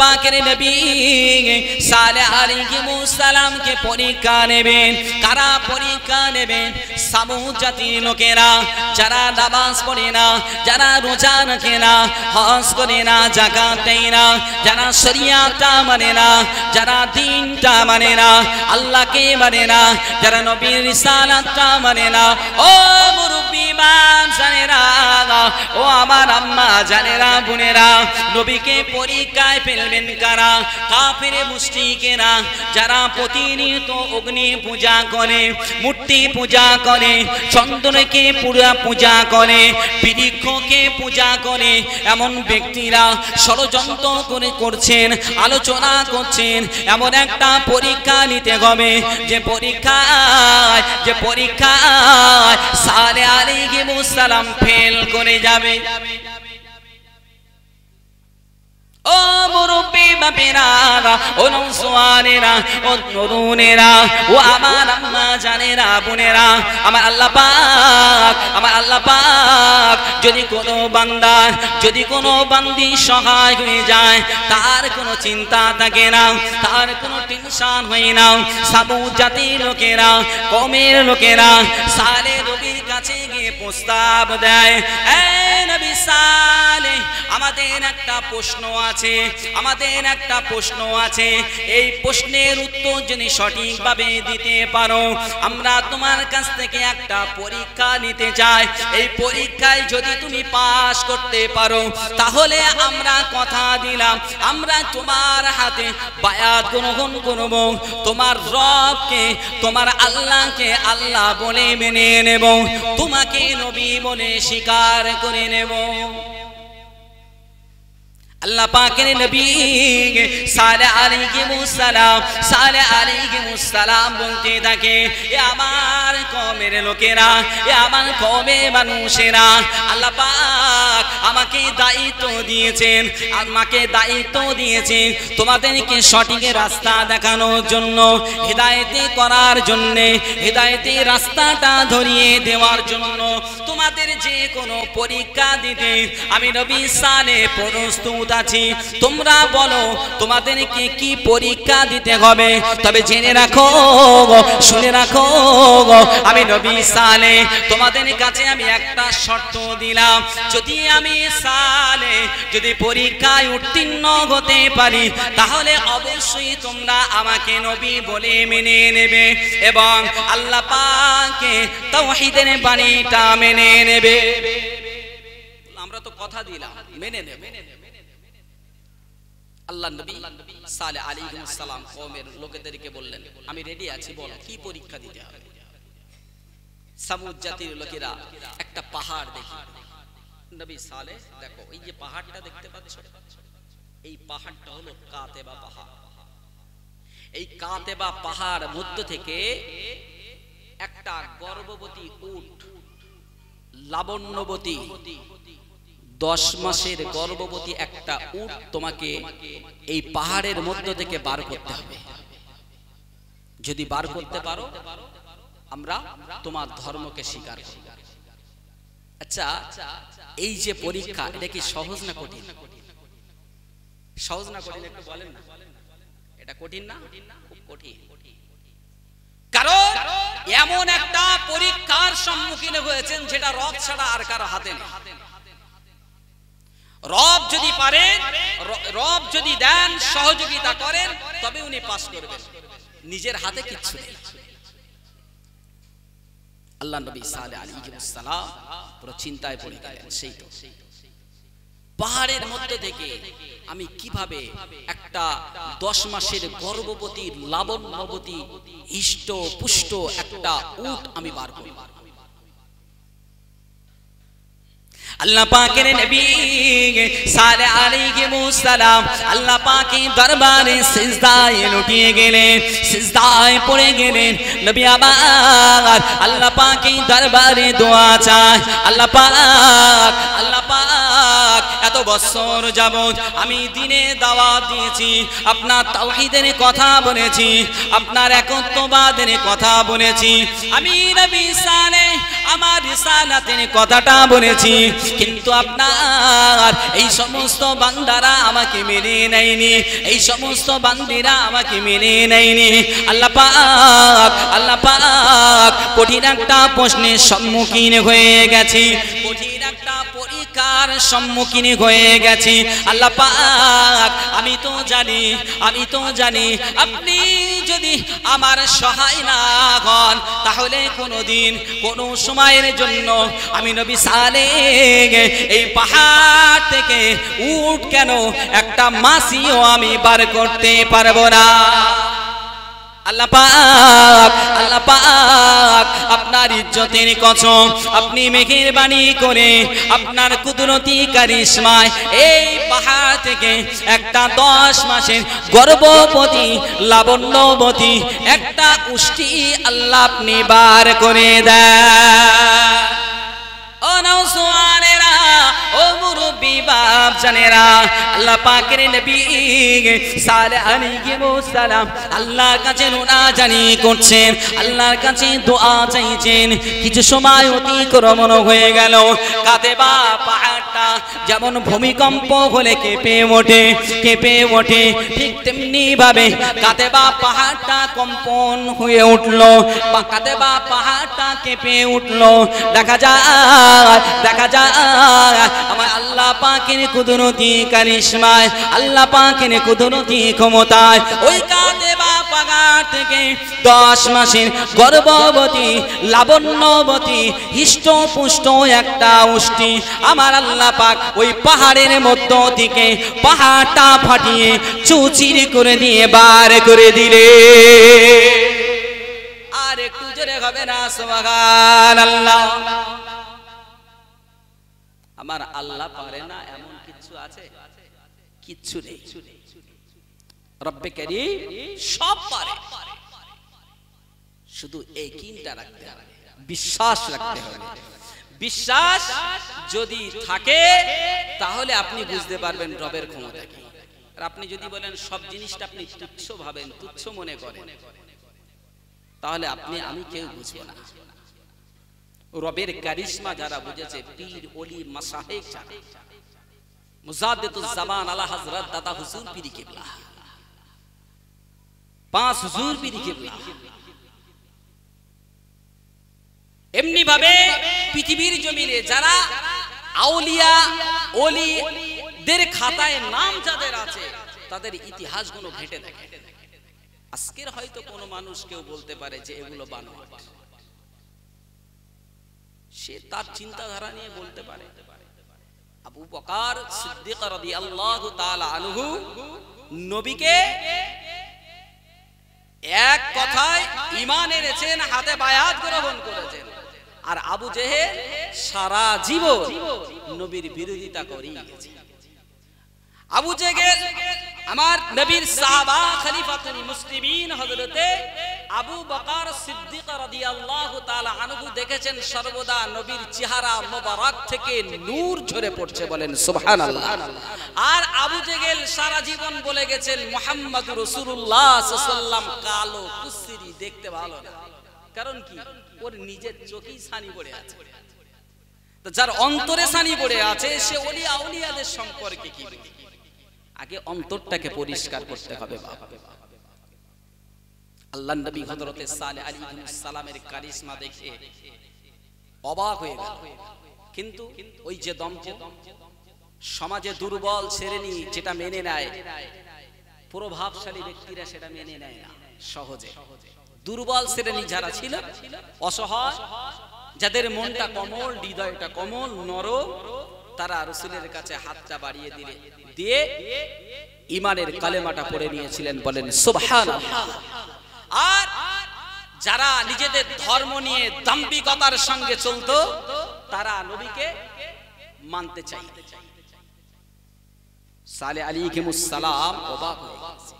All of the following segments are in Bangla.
পাকের নবী সালেহ আলাইহিস সালামকে পরীক্ষা নেবেন। কারা পরীক্ষা নেবেন? সামুদ জাতির লোকেরা, যারা নামাজ পড়ে না, যারা রোজা রাখে না, হজ করে না, যাকাত দেয় না, যারা শরিয়াতটা মানে না, যারা দ্বীনটা মানে না, আল্লাহকে মানে না, যারা নবীর রিসালাতটা মানে না। ও মুরব্বি ইমাম জানেরা, ও আমার আম্মা জানেরা, বোনেরা, নবীকে পরীক্ষায় ফেলবেন কারা? কাফের মুশরিকেরা, যারা প্রতিনিয়ত অগ্নি পূজা করে, মূর্তি পূজা করে, চন্দ্রকে পূজা করে, বৃক্ষকে পূজা করে, এমন ব্যক্তিরা ষড়যন্ত্র করে করছেন, আলোচনা করছেন এমন একটা পরীক্ষা নিতে হবে যে পরীক্ষায় সালেহ আলাইহিস সালাম ফেল করে যাবে। ও মুরব্বি বাপেরা, ও নওজওয়ানেরা, ও তরুণেরা, ও আমার আম্মা জানেরা, বোনেরা, আমার আল্লাহ পাক যদি কোনো বান্দি সহায় হয়ে যায়, তার কোনো চিন্তা থাকে না, তার কোনো টেনশন হয় না। সামুদ জাতির লোকেরা, কওমের লোকেরা সালেহ নবীর কাছে গিয়ে প্রস্তাব দেয়, এ নবী সালেহ, আমাদের একটা প্রশ্ন আছে, এই প্রশ্নের উত্তর যদি সঠিকভাবে দিতে পারো, আমরা তোমার কাছ থেকে একটা পরীক্ষা নিতে চাই। এই পরীক্ষায় যদি তুমি পাস করতে পারো, তাহলে আমরা কথা দিলাম, আমরা তোমার হাতে বায়াত গ্রহণ করব, তোমার রবকে, তোমার আল্লাহকে আল্লাহ বলে মেনে নেব, তোমাকে নবী বলে স্বীকার করে নেব। আল্লাহ পাকের নবী সালেহ আলাইহিস সালাম বলতে থাকে, এ আমার কওমের লোকেরা, এ আমার কওমের মানুষেরা, আল্লাহ পাক আমাকে দায়িত্ব দিয়েছেন তোমাদেরকে সঠিক রাস্তা দেখানোর জন্য, হিদায়াতে করার জন্য, হিদায়াতের রাস্তাটা ধরিয়ে দেওয়ার জন্য। তোমাদের যে কোনো পরীক্ষা দিতে আমি নবী সালেহ প্রস্তুত আছি। তোমরা বলো তোমাদেরকে কি পরীক্ষা দিতে হবে। তবে জেনে রাখো, শুনে রাখো, আমি নবী সালেহ তোমাদের কাছে আমি একটা শর্ত দিলাম, যদি পরীক্ষায় উত্তীর্ণ হতে পারি, তাহলে অবশ্যই তোমরা আমাকে নবী বলে মেনে নেবে এবং আল্লাহ পাকে তাওহীদের বাণীটা মেনে নেবে। আমরা তো কথা দিলাম, মেনে নেবে। আল্লাহ নবী সালেহ আলাইহিস সালাম কওমের লোকেদেরকে বললেন, আমি রেডি আছি, বলো কি পরীক্ষা দিতে হবে। সামুদ জাতির লোকেরা একটা পাহাড় দেখে, নবী সালেহ দেখো এই যে পাহাড়টা দেখতে পাচ্ছ, এই পাহাড়টা হলো কাতেবা পাহাড়। এই কাতেবা পাহাড় মধ্য থেকে একটা গর্ভবতী উট, লাবণ্যবতী 10 মাসের গর্ভবতী একটা উট তোমাকে এই পাহাড়ের মধ্য থেকে বার করতে হবে। যদি বার করতে পারো, আমরা তোমার ধর্মকে স্বীকার করব। আচ্ছা, এই যে পরীক্ষা, এটা কি সহজ না কঠিন? সহজ না কঠিন একটু বলেন না। এটা কঠিন না? খুব কঠিন। কারণ এমন একটা পরীক্ষার সম্মুখীন হয়েছেন যেটা রব ছাড়া আর কারো হাতে নেই। রব যদি পারেন, রব যদি দেন, সহযোগিতা করেন, তবে উনি পাস করবেন। নিজের হাতে কিচ্ছু নেই। আল্লাহ নবী সালেহ আলাইহিস সালাম পুরো চিন্তায় পড়ে গেলেন। সেই তো পাহাড়ের মধ্যে থেকে আমি কিভাবে একটা 10 মাসের গর্ভবতী লাবণ্যবতী হিষ্ট পুষ্ট একটা উট আমি বার করব। আল্লাহ পাকের নবী সালেহ আলাইহিস সালাম আল্লাহ পাকের দরবারে সিজদায় লুটিয়ে গেলেন, সিজদায় পড়ে গেলেন। নবী আমার আল্লাহ পাকের দরবারে দোয়া চায়, আল্লাহ পাক এত বছর যাবত আমি দিনে দাওয়াত দিয়েছি, আপনার তাওহীদের কথা বলেছি, আপনার একত্ববাদের কথা বলেছি, আমি নবী সালেহ আমার রিসালাতের কথাটা বলেছি, কিন্তু আপনার এই সমস্ত বান্দারা আমাকে মেনে নেয়নি, এই সমস্ত বান্দিরা আমাকে মেনে নেয়নি। আল্লাহ পাক কঠিন একটা প্রশ্নের সম্মুখীন হয়ে গেছি, কঠিন একটা পরীক্ষার সম্মুখীন হয়ে গেছি। আল্লাহ পাক আমি তো জানি আপনি যদি আমার সহায় না হন তাহলে কোনোদিন কোনো সময়ের জন্য আমি নবী সালেহ এই পাহাড় থেকে উট কেন একটা মাছিও আমি বার করতে পারবো না। আল্লাহ পাক আপনার ইজ্জতের কসম আপনি মেহেরবানি করে আপনার কুদরতি কারিশমায় এই পাহাড় থেকে একটা 10 মাসের গর্ভবতী লাবণ্যবতী একটা উষ্টি আল্লাহ আপনি বার করে দেন। ও নওজওয়ানেরা, ও মুরব্বি বাপ জানেরা, আল্লাহ পাকের নবী সালেহ আলাইহিস সালাম আল্লাহর কাছে মুনাজানি করছেন, আল্লাহর কাছে দোয়া চাইছেন। কিছু সময় অতিক্রমণ হয়ে গেল। কাতেবা পাহাড়টা যেমন ভূমিকম্প হলে কেঁপে ওঠে ঠিক তেমনি ভাবে কাতেবা পাহাড়টা কম্পন হয়ে উঠল, কাতেবা পাহাড়টা কেঁপে উঠল। দেখা যায় আমার আল্লাহ পাকের কুদরতি কারিশমায়, আল্লাহ পাকের কুদরতি ক্ষমতায় ওই কাতেবা পাহাড় থেকে 10 মাসের গর্ভবতী লাবণ্যবতী হিষ্টপুষ্ট একটা উষ্টি আমার আল্লাহ পাক ওই পাহাড়ের মধ্য থেকে পাহাড়টা ফাটিয়ে চুচির করে দিয়ে বার করে দিলে। আর একটু জোরে হবে না সুবহানাল্লাহ। আমার আল্লাহ পারে না এমন কিছু আছে? কিচ্ছু নেই। রব্বে কারীম সব পারে, শুধু ইয়াকিনটা রাখতে হবে, বিশ্বাস রাখতে হবে। বিশ্বাস যদি থাকে তাহলে আপনি বুঝতে পারবেন রবের ক্ষমতা কি। আর আপনি যদি বলেন সব জিনিসটা আপনি তুচ্ছ ভাবেন, তুচ্ছ মনে করেন, তাহলে আমি কেউ বুঝবো না। রবের কারিশমা যারা বুঝেছে, পীর ওলি মাশায়েখ যারা, মুজাদ্দিদুজ জামান আলা হযরত দাদা হুজুর পীর কিবলা, 5 হুজুর পীর কিবলা, এমনি ভাবে পৃথিবীর জমিনে যারা আউলিয়া ওলিদের খাতায় নাম যাদের আছে তাদের ইতিহাসগুলো ঘেঁটে দেখে। আজকের হয়তো কোনো মানুষ কেউ বলতে পারে যে এগুলো বানোয়াট, সে তার চিন্তাধারা নিয়ে বলতে পারে। আবু বকর সিদ্দিক রাদিয়াল্লাহু তাআলা আনহু নবীকে এক কথায় ঈমান এনেছেন, হাতে বায়াত গ্রহণ করেছেন। আর আবু জেহেল সারা জীবন নবীর বিরোধিতা করেই গেছে। আবু জেহেল আমার নবীর সাহাবা খলিফাতুল মুসলিমিন হযরতে আবু বকর সিদ্দিক রাদিয়াল্লাহু তাআলা আনহু দেখেছেন সর্বদা নবীর চেহারা মোবারক থেকে নূর ঝরে পড়ছে, বলেন সুবহানাল্লাহ। আর আবু জেহেল সারা জীবন বলে গেছেন মুহাম্মদুর রাসূলুল্লাহ সাল্লাল্লাহু আলাইহি ওয়াসাল্লাম কালো কুসরি, দেখতে ভালো না। কারণ কি? ওর নিজের চোখেই ছানি পড়ে আছে। তো যার অন্তরে ছানি পড়ে আছে সে ওলি আউলিয়াদের সম্পর্কে কি বলবে? আগে অন্তরটাকে পরিষ্কার করতে হবে বাবা। আল্লাহর নবী হযরতে সালেহ আলাইহিস সালামের কারিশমা দেখে অবাক হয়ে গেল। কিন্তু ওই যে দম্পতি সমাজে দুর্বল শ্রেণী যেটা মেনে নেয়, প্রভাবশালী ব্যক্তিরা সেটা মেনে নেয় না সহজে। দুর্বল শ্রেণী যারা ছিল, অসহায়, যাদের মনটা কোমল, হৃদয়টা কোমল নরম, তারা রাসূলের কাছে হাতটা বাড়িয়ে দিয়ে ঈমানের কালেমাটা পড়ে নিয়েছিলেন, বলেন সুবহানাল্লাহ। আর যারা নিজেদের ধর্ম নিয়ে দাম্ভিকতার সঙ্গে চলতো তারা নবীকে মানতে চাইতো। সালেহ আলাইহিস সালাম অবাক হয়ে গেছে,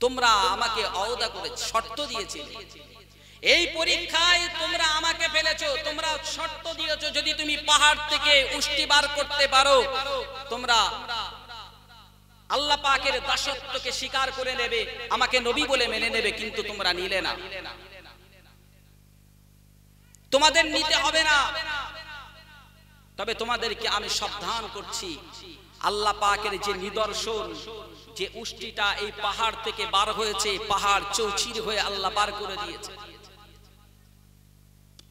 তোমরা আমাকে ওয়াদা করে শর্ত দিয়েছিলে, এই পরীক্ষায় তোমরা আমাকে ফেলেছো, তোমরা শর্ত দিয়েছো যদি তুমি পাহাড় থেকে উষ্টি বার করতে পারো তোমরা আল্লাহ পাকের দাসত্বকে স্বীকার করে নেবে, আমাকে নবী বলে মেনে নেবে, কিন্তু তোমরা নিলে না। তোমাদের নিতে হবে না, তবে তোমাদেরকে আমি সাবধান করছি, আল্লাহ পাকের যে নিদর্শন, যে উষ্টিটা এই পাহাড় থেকে বার হয়েছে, পাহাড় চৌচির হয়ে আল্লাহ বার করে দিয়েছে,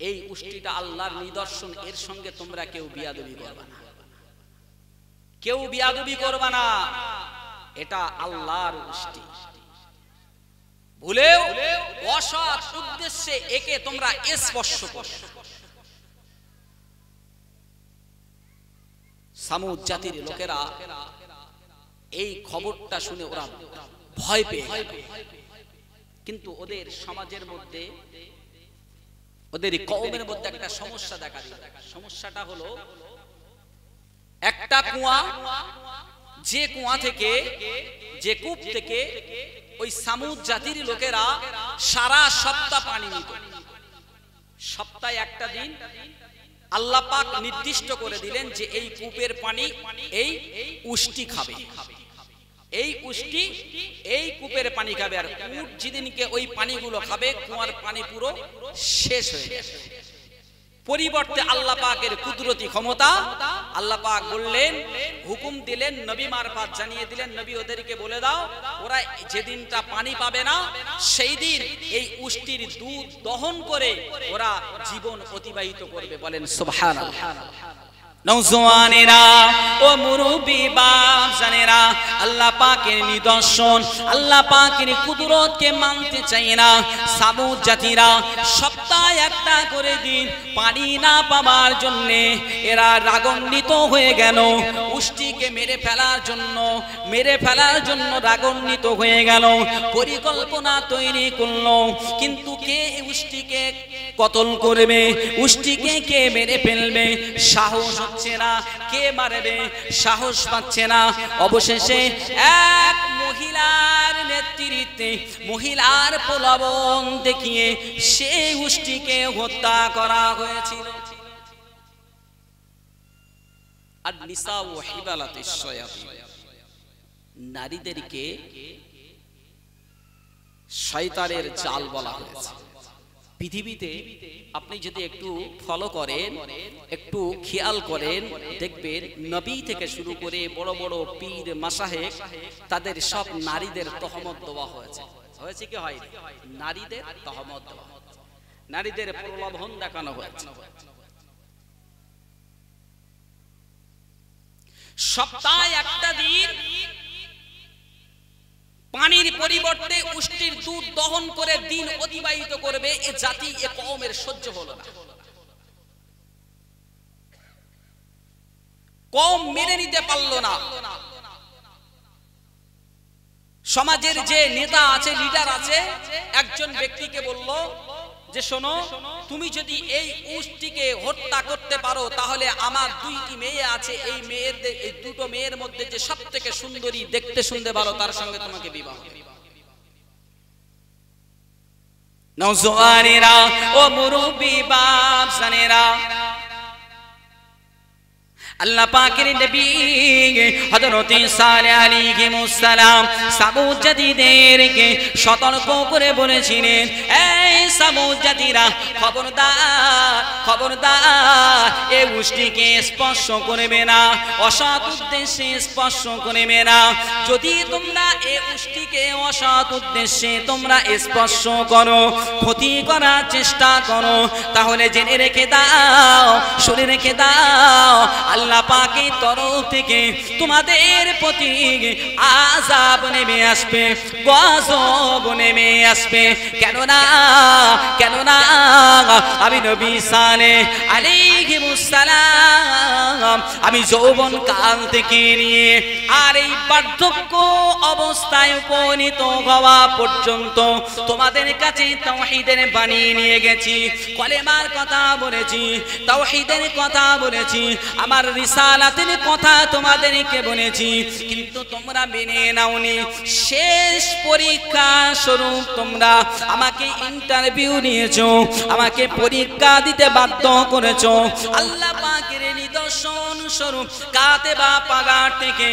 এই উষ্টিটা আল্লাহর নিদর্শন, এর সঙ্গে তোমরা কেউ বিয়াদবি করবে না, কেউ বিয়াদবি করবে না, এটা আল্লাহর উষ্টি। ভুলেও অসৎ উদ্দেশ্যে একে তোমরা স্পর্শ করো। সামুদ জাতির লোকেরা এই খবরটা শুনে ওরা ভয় পেয়ে গেল, কিন্তু ওদের সমাজের মধ্যে, ওদের কওমের মধ্যে একটা সমস্যা দেখা দিল। সমস্যাটা হলো একটা কুয়া, যে কুয়া থেকে, যে কূপ থেকে ওই সামুদ জাতির লোকেরা সারা সপ্তাহ পানি নিত। সপ্তাহে একটা দিন আল্লাহ পাক নির্দিষ্ট করে দিলেন যে এই কূপের পানি এই উষ্টি খাবে, এই উষ্টি এই কূপের পানি খাবে, আর উট যেদিনকে ওই পানিগুলো খাবে কুয়ার পানি পুরো শেষ হয়ে যাবে। পরিবর্তে আল্লাহ পাকের কুদরতি ক্ষমতা, আল্লাহ পাক বললেন, হুকুম দিলেন, নবী মারফত জানিয়ে দিলেন, নবী ওদেরকে বলে দাও ওরা যেদিনটা পানি পাবে না সেই দিন এই উষ্টির দুধ দহন করে ওরা জীবন অতিবাহিত করবে। বলেন সুবহানাল্লাহ। নওজওয়ানেরা ও মুরব্বি বাপজানেরা, আল্লাহ পাকের নিদর্শন, আল্লাহ পাকের কুদরতকে মানতে চায় না। সামুদ জাতিরা সপ্তাহে একটা করে দিন পানি না পাওয়ার জন্য এরা রাগান্বিত হয়ে গেল, উষ্টিকে মেরে ফেলার জন্য রাগান্বিত হয়ে গেল, পরিকল্পনা তৈরি করলো। কিন্তু কে উষ্টিকে কতল করবে, উষ্টিকে কে মেরে ফেলবে সাহস হচ্ছে না, কে মারবে সাহস পাচ্ছে না। অবশেষে এক মহিলার নেতৃত্বে, মহিলার প্রলোভন দেখিয়ে সেই উষ্টিকে হত্যা করা হয়েছিল। আর নিসা ও হিবালাতিশ শায়াতিন, নারীদেরকে শয়তানের জাল বলা হয়েছে। পৃথিবীতে আপনি যদি একটু ফলো করেন, একটু খেয়াল করেন, দেখবেন নবী থেকে শুরু করে বড় বড় পীর মাশায়েখ, তাদের সব নারীদের তহমত দেওয়া হয়েছে। হয়েছে কি হয়নি? নারীদের তহমত দেওয়া, নারীদের প্রলোভন দেখানো হয়েছে। সপ্তাহে একটা দিন পানির পরিবর্তে উষ্টির দুধ দহন করে দিন অতিবাহিত করবে, এ জাতি, এ কওমের সহ্য হলো না। কওম মেনে নিতে পারলো না। সমাজের যে নেতা আছে, লিডার আছে, একজন ব্যক্তিকে বলল যে শোনো, তুমি যদি এই উষ্টিকে হত্যা করতে পারো তাহলে আমার দুইটি মেয়ে আছে, এই মেয়েদের, এই দুটো মেয়ের মধ্যে যে সবথেকে সুন্দরী, দেখতে শুনতে ভালো, তার সঙ্গে তোমাকে বিবাহ। নওজওয়ানেরা ও মুরব্বি বাপজানেরা, আল্লাহ পাকের নবী হযরত সালেহ আলাইহিস সালাম সামুদ জাতিদেরকে সতর্ক করে বলেছিলেন, এই সামুদ জাতিরা, খবরদার খবরদার, এই উষ্টিকে স্পর্শ করবে না, অসৎ উদ্দেশ্যে স্পর্শ করবে না। যদি তোমরা এই উষ্টিকে অসৎ উদ্দেশ্যে তোমরা স্পর্শ করো, ক্ষতি করার চেষ্টা করো, তাহলে জেনে রেখে দাও, শুনে রেখে দাও, আল্লাহ পাকের তরফ থেকে তোমাদের প্রতি আযাব নেমে আসবে, গজব নেমে আসবে। কেননা আমি নবী সালেহ আলাইহিস সালাম, আমি যৌবন কাল থেকে নিয়ে আর এই বার্ধক্য অবস্থায় উপনীত হওয়া পর্যন্ত তোমাদের কাছে তাওহীদের বাণী নিয়ে গেছি, কলেমার কথা বলেছি, তাওহীদের কথা বলেছি, আমার রিসালাতের কথা তোমাদেরকে বলেছি, কিন্তু তোমরা মেনে নাওনি। শেষ পরীক্ষা স্বরূপ তোমরা আমাকে ইন্টারভিউ নিয়েছো, আমাকে পরীক্ষা দিতে বাধ্য করেছো। আল্লাহ পাকের নিদর্শন স্বরূপ কাতেবা পাগার থেকে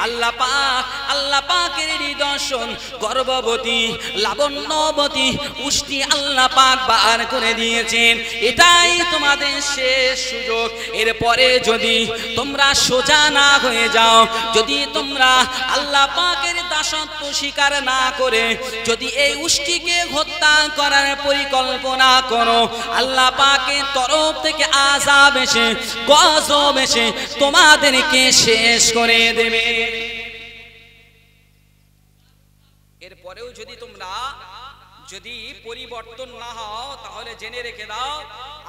আল্লাহ পাকের নিদর্শন গর্ভবতী, লাবণ্যবতী উষ্টি আল্লাহ পাক বার করে দিয়েছেন। এটাই তোমাদের শেষ সুযোগ। এরপরে যদি তোমরা সোজা না হয়ে যাও, যদি তোমরা আল্লাহ পাকের দাসত্ব স্বীকার না করে যদি এই উষ্টিকে হত্যা করার পরিকল্পনা করো, আল্লাহ পাকের তরফ থেকে আযাব এসে, গজব এসে তোমাদেরকে শেষ করে দেবে। এরপরেও যদি তোমরা যদি পরিবর্তন না হও, তাহলে জেনে রেখে দাও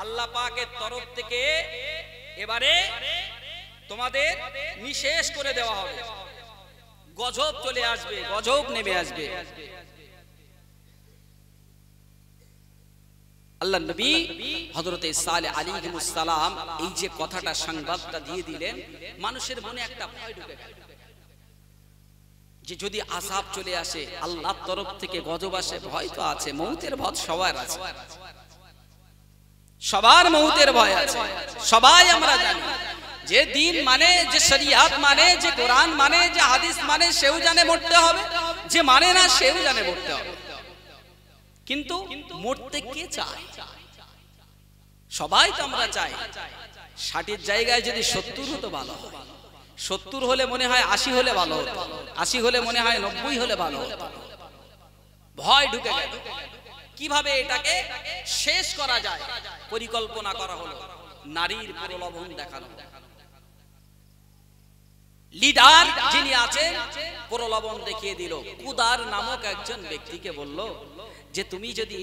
আল্লাহ পাকের তরফ থেকে এবারে তোমাদের নিঃশেষ করে দেওয়া হবে। গজব চলে আসবে, গজব নেমে আসবে। আল্লাহ নবী হযরতে সালেহ আলাইহিস সালাম এই যে কথাটা, সংবাদটা দিয়ে দিলেন, মানুষের মনে একটা ভয় ঢুকে গেল যে যদি আযাব চলে আসে, আল্লাহর তরফ থেকে গজব আসে, ভয় তো আছে, মৌতের ভয় সবার আছে, সবার মৌতের ভয় আছে। সবাই আমরা জানি যে দিন মানে, যে শরিয়াত মানে, যে কোরআন মানে, যে হাদিস মানে, সেও জানে মরতে হবে, যে মানে না সেও জানে মরতে হবে। কিন্তু মরতে কে চায়? সবাই তো আমরা চাই 60-এর জায়গায় যদি 70 হতো ভালো হয়, 70 হলে মনে হয় 80 হলে ভালো হতো, 80 হলে মনে হয় 90 হলে ভালো হতো। ভয় ঢুকে গেল। কিভাবে এটাকে শেষ করা যায় পরিকল্পনা করা হলো। নারীর প্রলোভন দেখানো। লিডার যিনি আছেন প্রলোভন দেখিয়ে দিল। কুদার নামক একজন ব্যক্তিকে বলল যে তুমি যদি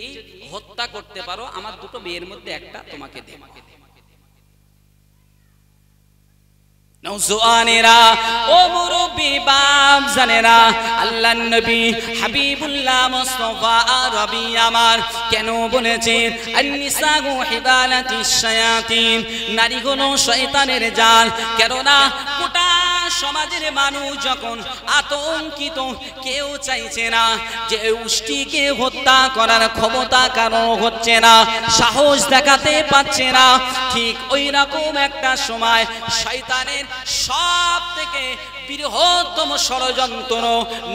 হত্যা করতে পারো, আমার দুটো মেয়ের মধ্যে একটা তোমাকে দেব। নওজওয়ানেরা, ও মুরব্বি বাপ জানেরা, আল্লাহর নবী হাবিবুল্লাহ মুস্তাফা আরবি আমার কেন বলেছেন আন-নিসাউ হিবালাতিশ শায়াতিন, নারীগুলো শয়তানের জাল। কেননা গোটা সমাজের মানুষ যখন আতঙ্কিত, কেউ চাইছে না যে উষ্টিকে হত্যা করার ক্ষমতা কারো হচ্ছে না, সাহস দেখাতে পারছে না। ঠিক ওই রকম একটা সময় শয়তানের সব থেকে বৃহত্তম ষড়যন্ত্র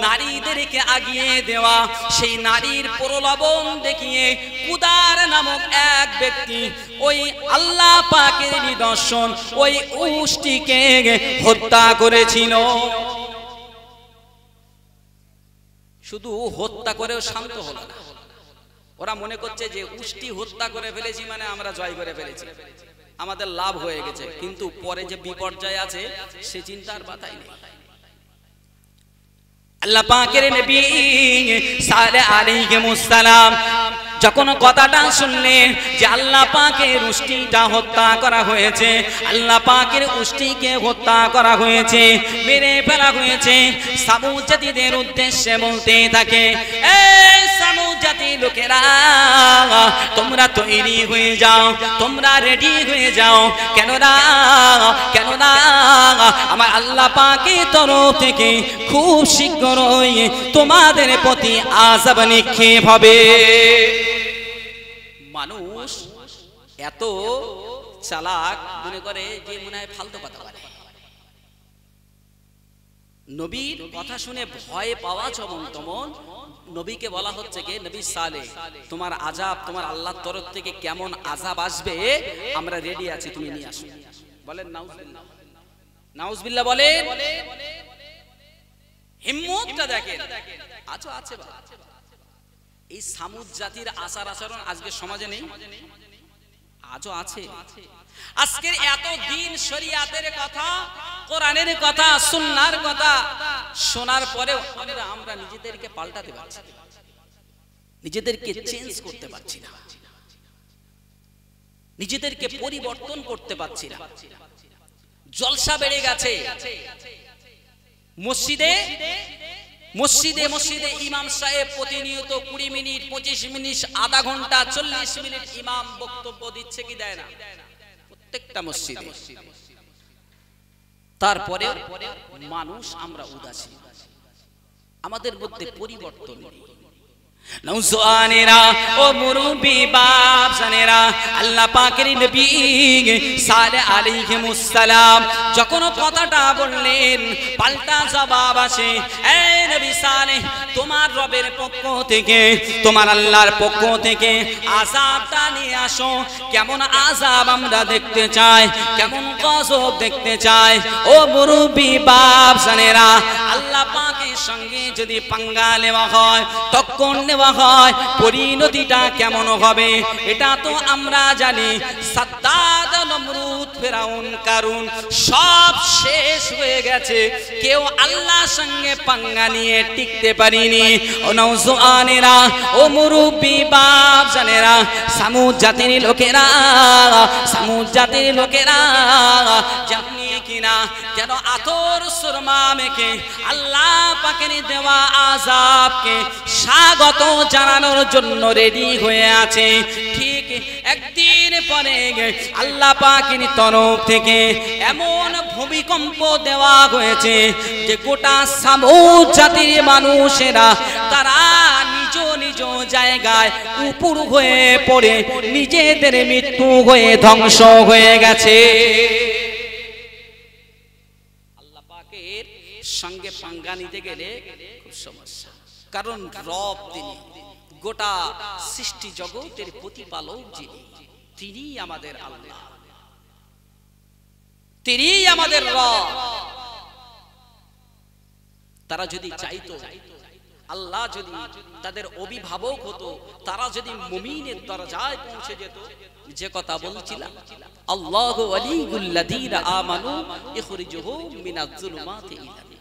নারীদেরকে আগিয়ে দেওয়া। সেই নারীর প্রলোভন দেখিয়ে কুদার নামক এক ব্যক্তি ওই আল্লাহ পাকের নিদর্শন ওই উষ্টিকে হত্যা করেছিল। শুধু হত্যা করেও শান্ত হলো না। ওরা মনে করছে যে উষ্টি হত্যা করে ফেলেছি মানে আমরা জয় করে ফেলেছি, আমাদের লাভ হয়ে গেছে। কিন্তু পরে যে বিপর্যয় আছে সে চিন্তার মাথায় নেই। আল্লাহ পাকের নবী সালেহ আলাইহিস সালাম যখন কথাটা শুনলেন যে আল্লাহ পাকের উষ্টিটা হত্যা করা হয়েছে, আল্লাহ পাকের উষ্টিকে হত্যা করা হয়েছে, মেরে ফেলা হয়েছে, সামুদ জাতিদের উদ্দেশ্যে বলতে থাকে, এই সামুদ জাতির লোকেরা তোমরা তৈরি হয়ে যাও, তোমরা রেডি হয়ে যাও। কেননা আমার আল্লাহ পাকের তরফ থেকে খুব শীঘ্রই তোমাদের প্রতি আযাব নিক্ষেপ হবে। মানুষ এত চালাক, মনে করে যে মনে হয় ফালতু কথা বলে। নবীর কথা শুনে ভয় পাওয়া যেমন তেমন নবীকে বলা হচ্ছে কে, নবী সালেহ তোমার আযাব, তোমার আল্লাহর তরফ থেকে কেমন আযাব আসবে আমরা রেডি আছি, তুমি নিয়ে আসো। বলেন নাউজুবিল্লাহ, নাউজুবিল্লাহ বলেন। হিম্মতটা দেখেন। আচ্ছা আছে বাবা, এই সামুদ জাতির আচার আচরণ আজকে সমাজে নেই, আজও আছে। আজকের এত দিন শরিয়াতের কথা, কোরআনের কথা, সুন্নাহর কথা শোনার পরেও আমরা নিজেদেরকে পাল্টাতে পারছি না, নিজেদেরকে চেঞ্জ করতে পারছি না, নিজেদেরকে পরিবর্তন করতে পারছি না। জলসা বেড়ে গেছে। মসজিদে ইমাম সাহেব প্রতিনিয়ত 20 মিনিট, 25 মিনিট, আধা ঘন্টা, 40 মিনিট ইমাম বক্তব্য দিচ্ছে কি দেয় না? প্রত্যেকটা মসজিদে তারপরে মানুষ আমরা উদাসীন, আমাদের মধ্যে পরিবর্তন নেই। নওজওয়ানেরা ও মুরব্বি বাপ জানেরা, আল্লাহ পাকের নবী সালেহ আলাইহিস সালাম যখন কথাটা বললেন পাল্টা জবাব আসে, এই নবী সালেহ তোমার রবের পক্ষ থেকে, তোমার আল্লাহর পক্ষ থেকে আযাবটা নিয়ে আসো। কেমন আযাব আমরা দেখতে চাই, কেমন গজব দেখতে চাই। ও মুরব্বি বাপ জানেরা, আল্লাহ পাকের সঙ্গে যদি পাঙ্গা নেওয়া হয়, তখন নেওয়া হয়, পরিণতিটা কেমন হবে এটা তো আমরা জানি। সাদ্দাদ, নমরুদ, ফেরাউন, কারুন সব শেষ হয়ে গেছে, কেউ আল্লাহর সঙ্গে পাঙ্গা নিয়ে টিকতে পারিনি। ও নওজওয়ানেরা, ও মুরব্বি বাপ জানেরা, সামুদ জাতির লোকেরা, সামুদ জাতির লোকেরা যেমনি কিনা যেন আতর সুরমা মেখে আল্লাহ পাকের দেওয়া আযাবকে স্বাগত জানানোর জন্য রেডি হয়ে আছে। ঠিক একদিন পরে আল্লাহ পাকের তরফ থেকে এমন ভূমিকম্প দেওয়া হয়েছে যে গোটা সামুদ জাতির মানুষেরা তারা নিজ নিজ জায়গায় উপর হয়ে পড়ে নিজেদের মৃত্যু হয়ে ধ্বংস হয়ে গেছে। আল্লাহ পাকের সঙ্গে পাঙ্গা নিতে গেলে খুব সমস্যা, কারণ রব তিনি, গোটা সৃষ্টি জগতের প্রতিপালক যিনি, তিনি আমাদের আল্লাহ, তিনি আমাদের রব। তারা যদি চাইতো, আল্লাহ যদি তাদের অভিভাবক হতো, তারা যদি মুমিনের দরজায় পৌঁছে যেত, যে কথা বলছিলাম, আল্লাহু ওয়ালিউল লাযীনা আমানু ইখরিজুহুম মিনাজ যুলুমাতি ইলা নূর।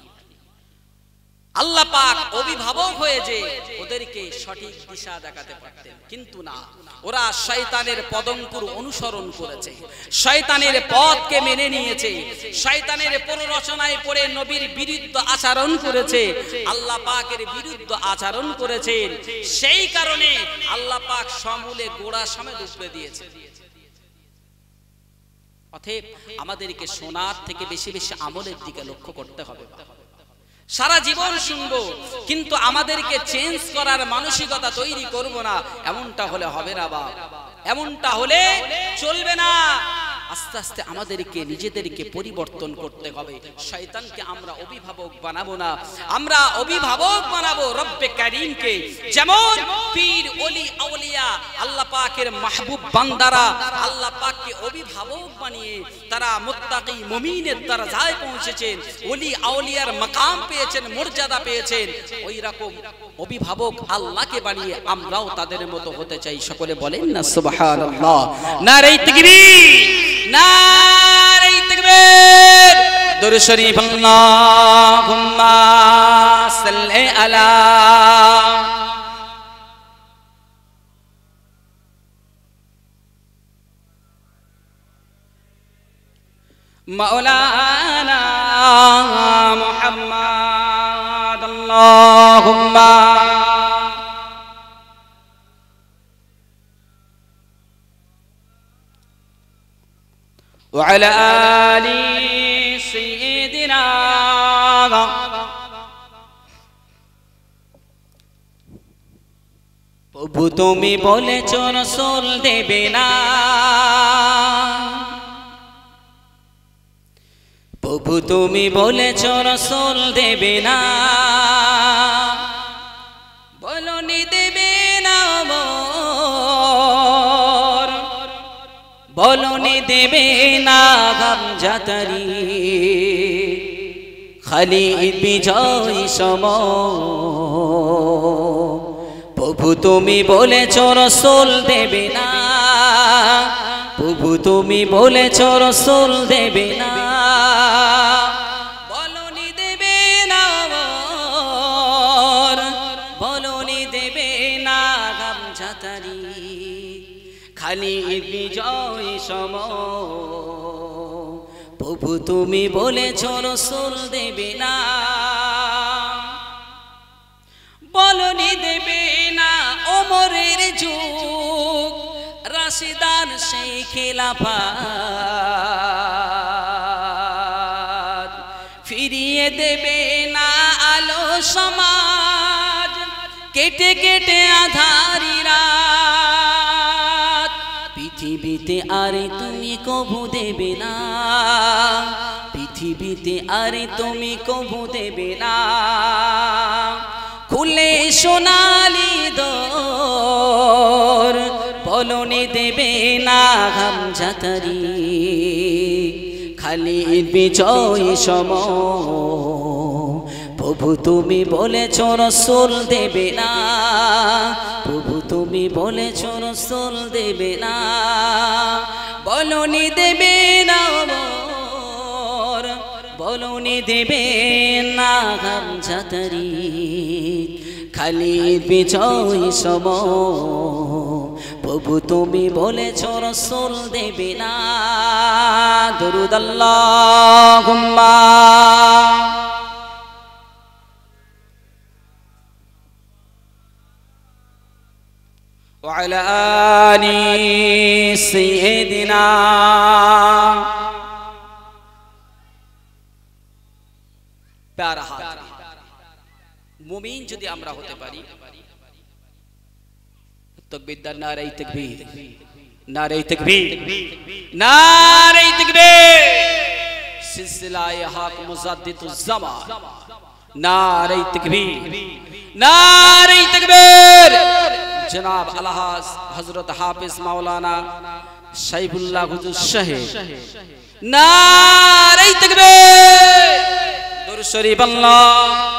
আল্লাহ পাক অভিভাবক হয়ে যে ওদেরকে সঠিক দিশা দেখাতে পারতেন, কিন্তু না, ওরা শয়তানের পদঙ্কুর অনুসরণ করেছে, শয়তানের পথকে মেনে নিয়েছে, শয়তানের প্ররোচনায় পড়ে নবীর বিরুদ্ধে আচরণ করেছে, আল্লাহ পাকের বিরুদ্ধে আচরণ করেছেন। সেই কারণে আল্লাহ পাক সমূলে গোড়া সমেত উপড়ে দিয়েছে। অতএব আমাদেরকে শোনার থেকে বেশি বেশি আমলের দিকে লক্ষ্য করতে হবে। সারা জীবন শুনবো কিন্তু আমাদেরকে চেঞ্জ করার মানসিকতা তৈরি করব না, এমনটা হলে হবে না বাবা, এমনটা হলে চলবে না। আস্তে আস্তে আমাদেরকে নিজেদেরকে পরিবর্তন করতে হবে। শয়তানকে আমরা অভিভাবক বানাবো না, আমরা অভিভাবক বানাবো রব্বে কারীমকে। যেমন পীর, ওলি, আউলিয়া, আল্লাহ পাকের মাহবুব বান্দারা আল্লাহ পাককে অভিভাবক বানিয়ে তারা মুত্তাকি মুমিনের দরজায় পৌঁছেছেন, ওলি আউলিয়ার মাকাম পেয়েছেন, মর্যাদা পেয়েছেন। ওই রকম অভিভাবক আল্লাহকে বানিয়ে আমরাও তাদের মতো হতে চাই। সকলে বলেন না সুবহানাল্লাহ, নারে তাকবীর, নারে তাকবীর, দুরূদ শরীফ, আল্লাহুম্মা সাল্লি আলা মাওলানা মুহাম্মদ, আল্লাহুম্মা وعلى آل سيدنا। প্রভু তুমি বলেছ রাসূল দেবে না, প্রভু তুমি বলেছ রাসূল দেবে না, বলনি দেবে না, বলনি দেবে না গামজাতারি, খালিদ বিজয় সম। প্রভু তুমি বলেছ রাসূল দেবে না, প্রভু তুমি বলেছ রাসূল দেবে না, বলনি দেবে না, বলনি দেবে না গামজাতারি, খালিদ বিজয় সম। প্রভু তুমি বলেছ রাসূল দেবে না, বলনি দেবে না ওমরের যুগ, রাশিদান সেই খিলাফত, কেটে কেটে আধারি রাত পৃথিবীতে আরে তুমি কবু দেবে না পৃথিবীতে আরে তুমি কবু দেবে না খুলে সোনালি দোর বলনে দেবে না হামজাতারি খালি বিজয় সম প্রভু তুমি বলেছো রাসূল দেবে না প্রভু তুমি বলেছো রাসূল দেবে না বলনি দেবে না বলনি দেবে না হামজাতারি খালি বিজয় সম প্রভু তুমি বলেছো রাসূল দেবে না দরুদ আল্লাহুম্মা ওয়া আলা আলি সাইয়্যিদিনা প্যারা হাত মুমিন যদি আমরা হতে পারি তাকবীর দান নারে তাকবীর নারে তাকবীর নারে তাকবীর সিলসিলায়ে হক মুজাদ্দিদুজ জামান নারে তাকবীর নারে তাকবীর জনাব আলহাজ হযরত হাফেজ মাওলানা সাইফুল্লাহ হুজুর সাহেব নারে তাকবীর দুরূদ শরীফ আল্লাহ